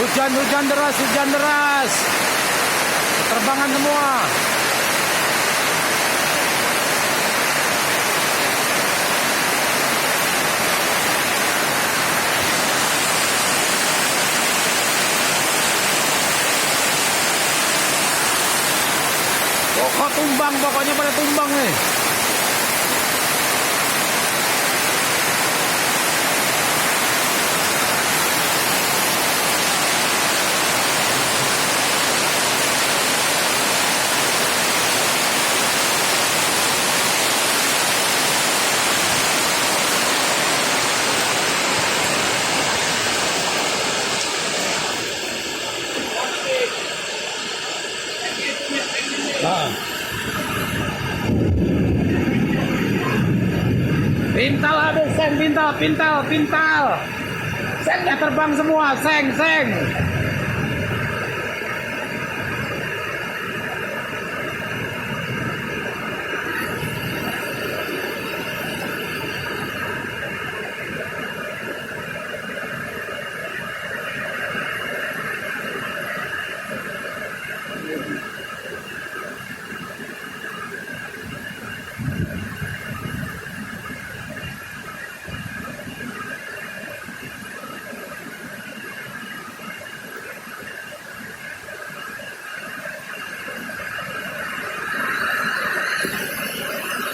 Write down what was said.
Hujan deras, hujan deras. Terbangan semua. Pokok tumbang, pokoknya pada tumbang nih. Pintal habis, seng, pintal. Sengnya terbang semua, seng.